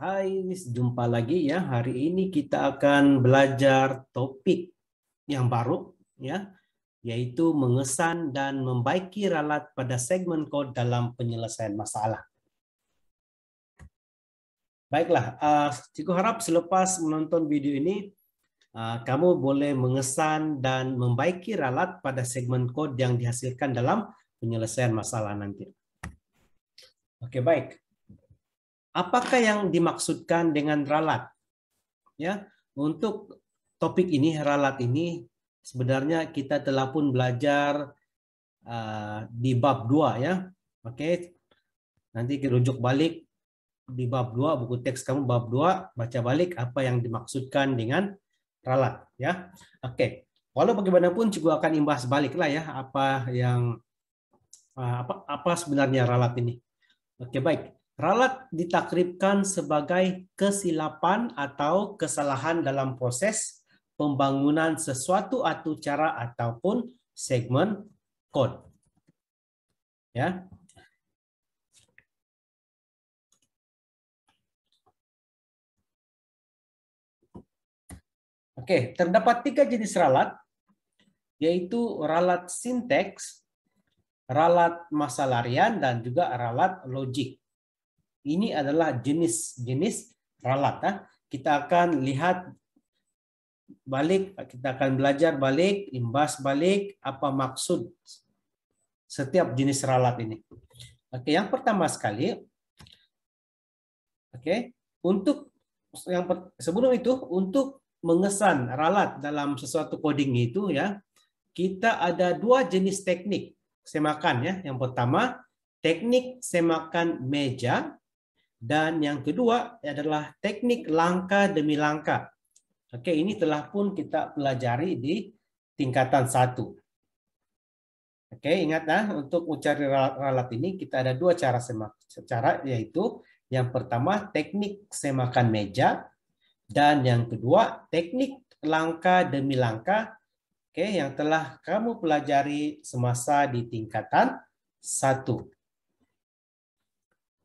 Hai, jumpa lagi ya. Hari ini kita akan belajar topik yang baru ya, yaitu mengesan dan membaiki ralat pada segmen kod dalam penyelesaian masalah. Baiklah, Cikgu harap selepas menonton video ini kamu boleh mengesan dan membaiki ralat pada segmen kod yang dihasilkan dalam penyelesaian masalah nanti. Oke, baik. Apakah yang dimaksudkan dengan ralat? Ya, untuk topik ini, ralat ini sebenarnya kita telah pun belajar di bab 2 ya. Oke. Nanti kita rujuk balik di bab 2, buku teks kamu bab 2, baca balik apa yang dimaksudkan dengan ralat ya. Oke. Walau bagaimanapun juga akan imbas balik lah ya apa yang apa sebenarnya ralat ini. Oke, baik. Ralat ditakribkan sebagai kesilapan atau kesalahan dalam proses pembangunan sesuatu atau cara ataupun segmen kod. Ya. Oke, terdapat 3 jenis ralat, yaitu ralat sinteks, ralat masalarian, dan juga ralat logik. Ini adalah jenis-jenis ralat. Ya. Kita akan lihat balik, kita akan belajar balik, imbas balik, apa maksud setiap jenis ralat ini. Oke, yang pertama sekali, oke, untuk sebelum itu, untuk mengesan ralat dalam sesuatu coding itu ya, kita ada 2 jenis teknik semakan ya. Yang pertama, teknik semakan meja, dan yang kedua adalah teknik langkah demi langkah. Oke, ini telah pun kita pelajari di tingkatan 1. Oke, ingat untuk mencari ralat ini kita ada 2 cara, yaitu yang pertama teknik semakan meja, dan yang kedua teknik langkah demi langkah. Oke, yang telah kamu pelajari semasa di tingkatan 1.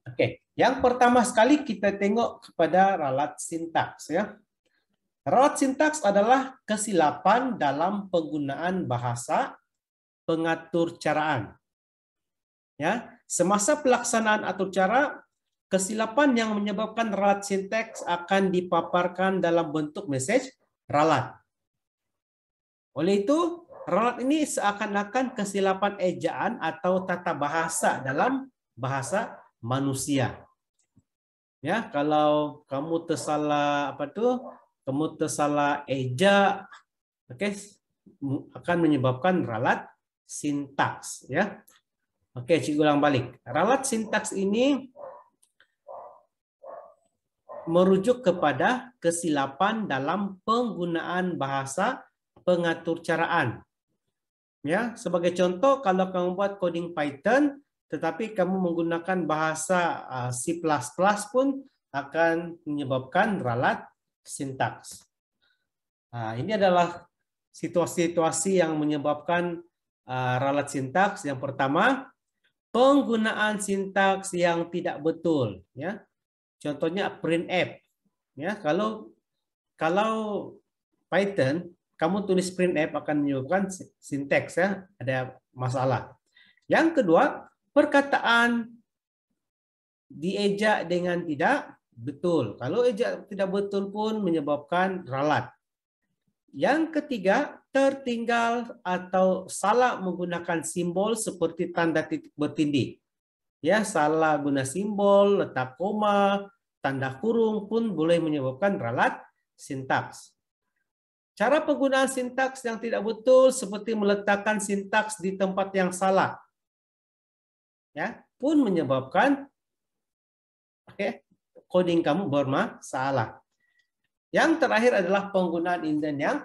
Oke, yang pertama sekali kita tengok kepada ralat sintaks ya. Ralat sintaks adalah kesilapan dalam penggunaan bahasa pengatur caraan. Ya, semasa pelaksanaan atur cara, kesilapan yang menyebabkan ralat sintaks akan dipaparkan dalam bentuk message ralat. Oleh itu, ralat ini seakan-akan kesilapan ejaan atau tata bahasa dalam bahasa manusia. Ya, kalau kamu tersalah kamu tersalah eja, oke, akan menyebabkan ralat sintaks ya. Oke, cikgu ulang balik. Ralat sintaks ini merujuk kepada kesilapan dalam penggunaan bahasa pengatur caraan. Ya, sebagai contoh, kalau kamu buat coding Python tetapi kamu menggunakan bahasa C++ pun akan menyebabkan ralat sintaks. Nah, ini adalah situasi-situasi yang menyebabkan ralat sintaks. Yang pertama, penggunaan sintaks yang tidak betul. Ya, contohnya printf. Ya, kalau Python kamu tulis printf akan menyebabkan sintaks ya, ada masalah. Yang kedua, perkataan diejak dengan tidak betul. Kalau ejak tidak betul pun menyebabkan ralat. Yang ketiga, tertinggal atau salah menggunakan simbol seperti tanda titik bertindih. Ya, salah guna simbol, letak koma, tanda kurung pun boleh menyebabkan ralat sintaks. Cara penggunaan sintaks yang tidak betul seperti meletakkan sintaks di tempat yang salah, ya, pun menyebabkan coding kamu bermasalah. Yang terakhir adalah penggunaan indent yang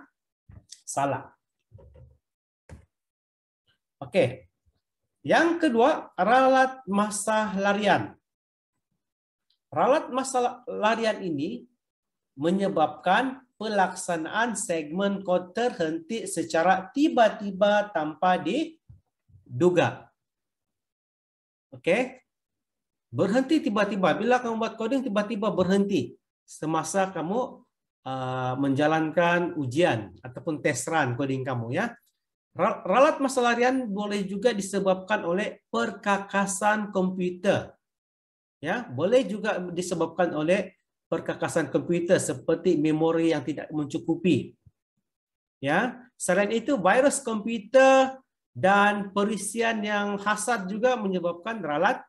salah. Oke. Yang kedua, ralat masa larian. Ralat masa larian ini menyebabkan pelaksanaan segmen kod terhenti secara tiba-tiba tanpa diduga. Oke. Berhenti tiba-tiba. Bila kamu buat coding, tiba-tiba berhenti semasa kamu menjalankan ujian ataupun tes run coding kamu ya. Ralat masa larian boleh juga disebabkan oleh perkakasan komputer. Ya, boleh juga disebabkan oleh perkakasan komputer seperti memori yang tidak mencukupi. Ya, selain itu virus komputer dan perisian yang hasad juga menyebabkan ralat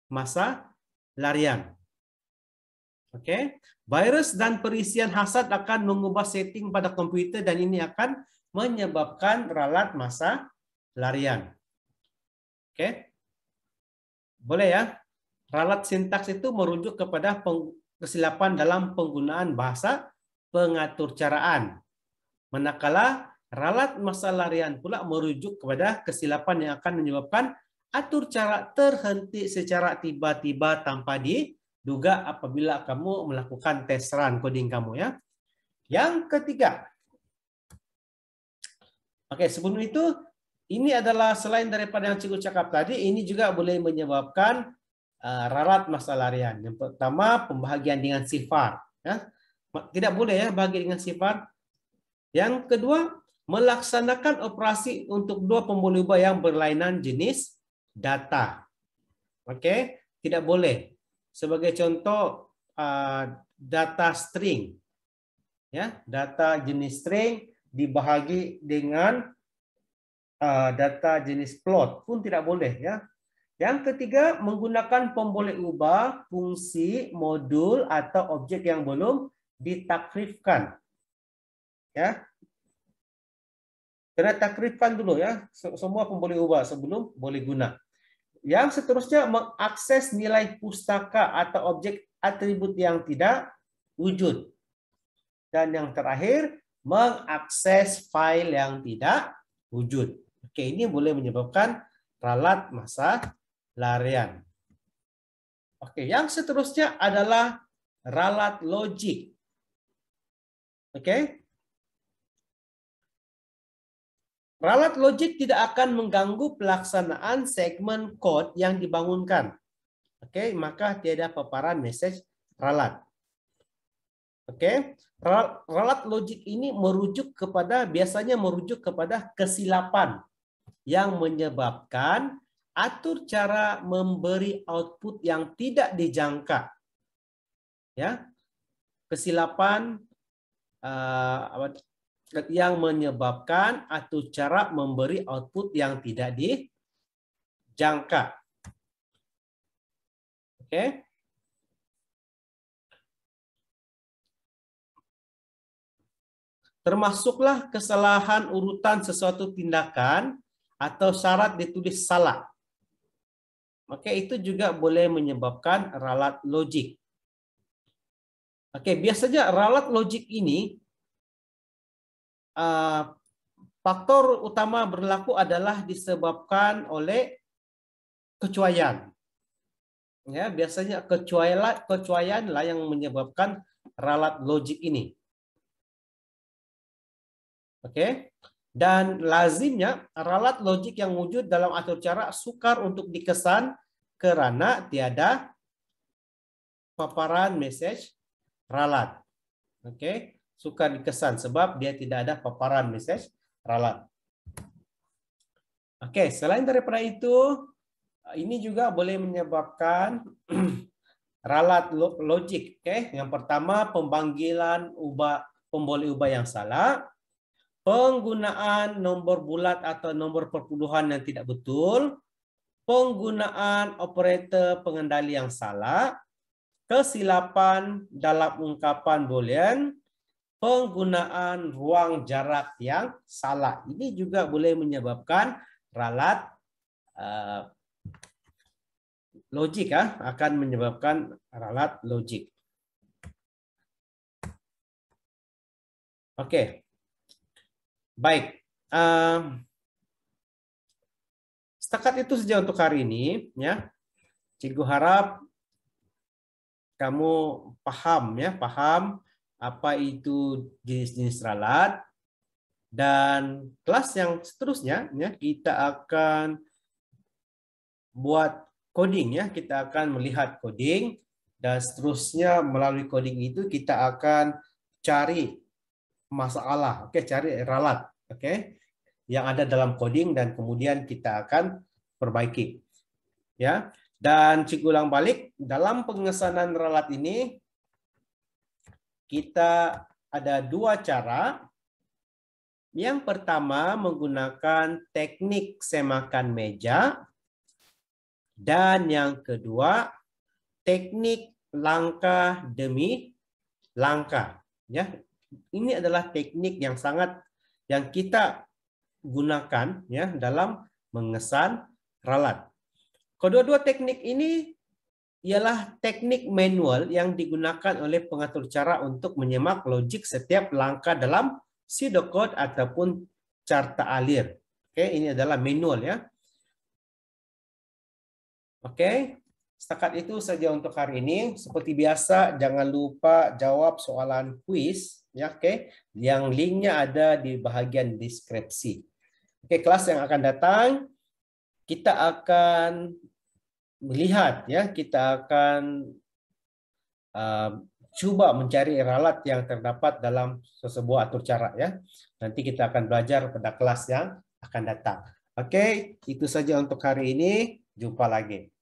masa larian. Oke, virus dan perisian hasad akan mengubah setting pada komputer dan ini akan menyebabkan ralat masa larian. Oke, boleh ya. Ralat sintaks itu merujuk kepada kesilapan dalam penggunaan bahasa pengatur caraan. Manakala ralat masa larian pula merujuk kepada kesilapan yang akan menyebabkan atur cara terhenti secara tiba-tiba tanpa diduga apabila kamu melakukan tes run coding kamu ya. Yang ketiga. Oke, sebelum itu ini adalah selain daripada yang cikgu cakap tadi, ini juga boleh menyebabkan ralat masa larian. Yang pertama, pembahagian dengan sifar. Ya. Tidak boleh ya bahagi dengan sifar. Yang kedua, melaksanakan operasi untuk dua pembuluh ubah yang berlainan jenis data. Oke, tidak boleh. Sebagai contoh, data string. Ya, data jenis string dibahagi dengan data jenis float pun tidak boleh ya. Yang ketiga, menggunakan pemboleh ubah, fungsi, modul, atau objek yang belum ditakrifkan. Ya. Kena takrifkan dulu ya, semua pemboleh ubah sebelum boleh guna. Yang seterusnya, mengakses nilai pustaka atau objek atribut yang tidak wujud. Dan yang terakhir, mengakses file yang tidak wujud. Oke, ini boleh menyebabkan ralat masa larian. Oke, yang seterusnya adalah ralat logik. Oke. Ralat logik tidak akan mengganggu pelaksanaan segmen kode yang dibangunkan. Oke, maka tiada paparan message ralat. Oke, ralat logik ini biasanya merujuk kepada kesilapan yang menyebabkan atur cara memberi output yang tidak dijangka. Ya, kesilapan yang menyebabkan atur cara memberi output yang tidak dijangka. Oke. Termasuklah kesalahan urutan sesuatu tindakan atau syarat ditulis salah. Oke, itu juga boleh menyebabkan ralat logik. Oke, biasanya ralat logik ini faktor utama berlaku adalah disebabkan oleh kecuaian. Ya, biasanya kecuaian lah yang menyebabkan ralat logik ini. Oke. Dan lazimnya ralat logik yang wujud dalam atur cara sukar untuk dikesan karena tiada paparan message ralat. Oke, sukar dikesan sebab dia tidak ada paparan message ralat. Oke, selain daripada itu, ini juga boleh menyebabkan ralat logik. Oke, yang pertama pemanggilan pemboleh ubah yang salah. Penggunaan nomor bulat atau nomor perpuluhan yang tidak betul, penggunaan operator pengendali yang salah, kesilapan dalam ungkapan boolean, penggunaan ruang jarak yang salah. Ini juga boleh menyebabkan ralat logik akan menyebabkan ralat logik. Oke. Baik, setakat itu saja untuk hari ini ya. Cikgu harap kamu paham apa itu jenis-jenis ralat, dan kelas yang seterusnya ya kita akan buat coding ya. Kita akan melihat coding dan seterusnya melalui coding itu kita akan cari masalah, oke, cari ralat, oke, yang ada dalam coding dan kemudian kita akan perbaiki. Ya. Dan cikgu ulang balik, dalam pengesanan ralat ini kita ada dua cara. Yang pertama menggunakan teknik semakan meja dan yang kedua teknik langkah demi langkah. Ya, ini adalah teknik yang kita gunakan ya dalam mengesan ralat. Kedua-dua teknik ini ialah teknik manual yang digunakan oleh pengatur cara untuk menyemak logik setiap langkah dalam pseudocode ataupun carta alir. Oke, ini adalah manual ya. Oke, setakat itu saja untuk hari ini. Seperti biasa, jangan lupa jawab soalan kuis ya, oke. Yang linknya ada di bagian deskripsi. Oke, kelas yang akan datang kita akan melihat ya, kita akan coba mencari ralat yang terdapat dalam sebuah atur cara ya. Nanti kita akan belajar pada kelas yang akan datang. Oke, itu saja untuk hari ini. Jumpa lagi.